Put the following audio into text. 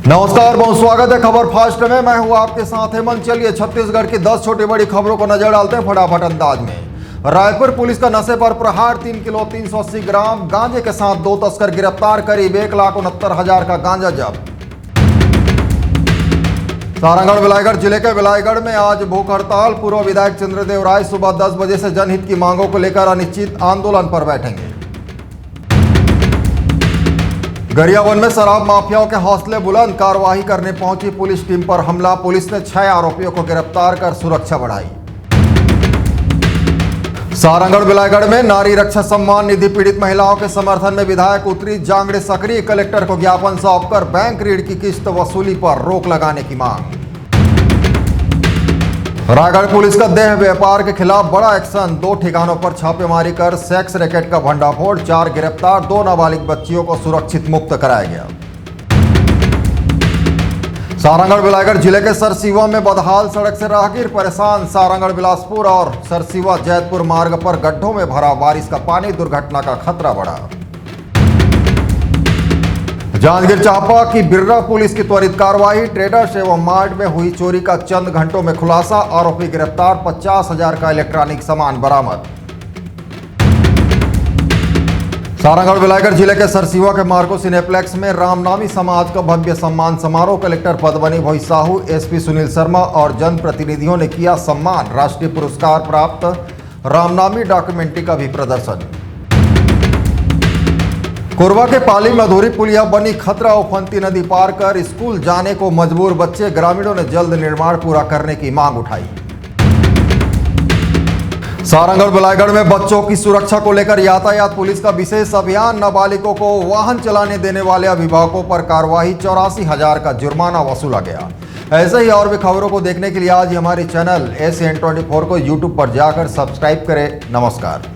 नमस्कार, बहुत स्वागत है खबर फास्ट में। मैं हूं आपके साथ हेमंत। चलिए छत्तीसगढ़ की 10 छोटी बड़ी खबरों को नजर डालते हैं फटाफट अंदाज में। रायपुर पुलिस का नशे पर प्रहार, 3 किलो 380 ग्राम गांजे के साथ 2 तस्कर गिरफ्तार, करीब 1,69,000 का गांजा जब्त। सारंगढ़ बिलाईगढ़ जिले के बिलाईगढ़ में आज भूख हड़ताल। पूर्व विधायक चंद्रदेव राय सुबह 10 बजे से जनहित की मांगों को लेकर अनिश्चित आंदोलन पर बैठेंगे। गरियाबंद में शराब माफियाओं के हौसले बुलंद, कार्रवाई करने पहुंची पुलिस टीम पर हमला। पुलिस ने 6 आरोपियों को गिरफ्तार कर सुरक्षा बढ़ाई। सारंगढ़ बिलाईगढ़ में नारी रक्षा सम्मान निधि पीड़ित महिलाओं के समर्थन में विधायक उतरी जांगड़े सक्रिय। कलेक्टर को ज्ञापन सौंपकर बैंक ऋण की किस्त वसूली पर रोक लगाने की मांग। रायगढ़ पुलिस का देह व्यापार के खिलाफ बड़ा एक्शन, 2 ठिकानों पर छापेमारी कर सेक्स रैकेट का भंडाफोड़, 4 गिरफ्तार, 2 नाबालिग बच्चियों को सुरक्षित मुक्त कराया गया। सारंगढ़ बिलाईगढ़ जिले के सरसीवा में बदहाल सड़क से राहगीर परेशान। सारंगढ़ बिलासपुर और सरसीवा जैतपुर मार्ग पर गड्ढों में भरा बारिश का पानी, दुर्घटना का खतरा बढ़ा। जांजगीर चांपा की बिर्रा पुलिस की त्वरित कार्रवाई, ट्रेडर्स एवं मार्ट में हुई चोरी का चंद घंटों में खुलासा, आरोपी गिरफ्तार, 50,000 का इलेक्ट्रॉनिक सामान बरामद। सारंगढ़ बिलाईगढ़ जिले के सरसीवा के मार्को सिनेप्लेक्स में रामनामी समाज का भव्य सम्मान समारोह। कलेक्टर पद्मनी भोई साहू, एसपी सुनील शर्मा और जनप्रतिनिधियों ने किया सम्मान। राष्ट्रीय पुरस्कार प्राप्त रामनामी डॉक्यूमेंट्री का भी प्रदर्शन। कोरबा के पाली में अधूरी पुलिया बनी, खतरा। उफनती नदी पार कर स्कूल जाने को मजबूर बच्चे, ग्रामीणों ने जल्द निर्माण पूरा करने की मांग उठाई। सारंगढ़ बिलाईगढ़ में बच्चों की सुरक्षा को लेकर यातायात पुलिस का विशेष अभियान। नाबालिगों को वाहन चलाने देने वाले अभिभावकों पर कार्रवाई, 84,000 का जुर्माना वसूला गया। ऐसे ही और भी खबरों को देखने के लिए आज ही हमारे चैनल ACN24 को यूट्यूब पर जाकर सब्सक्राइब करें। नमस्कार।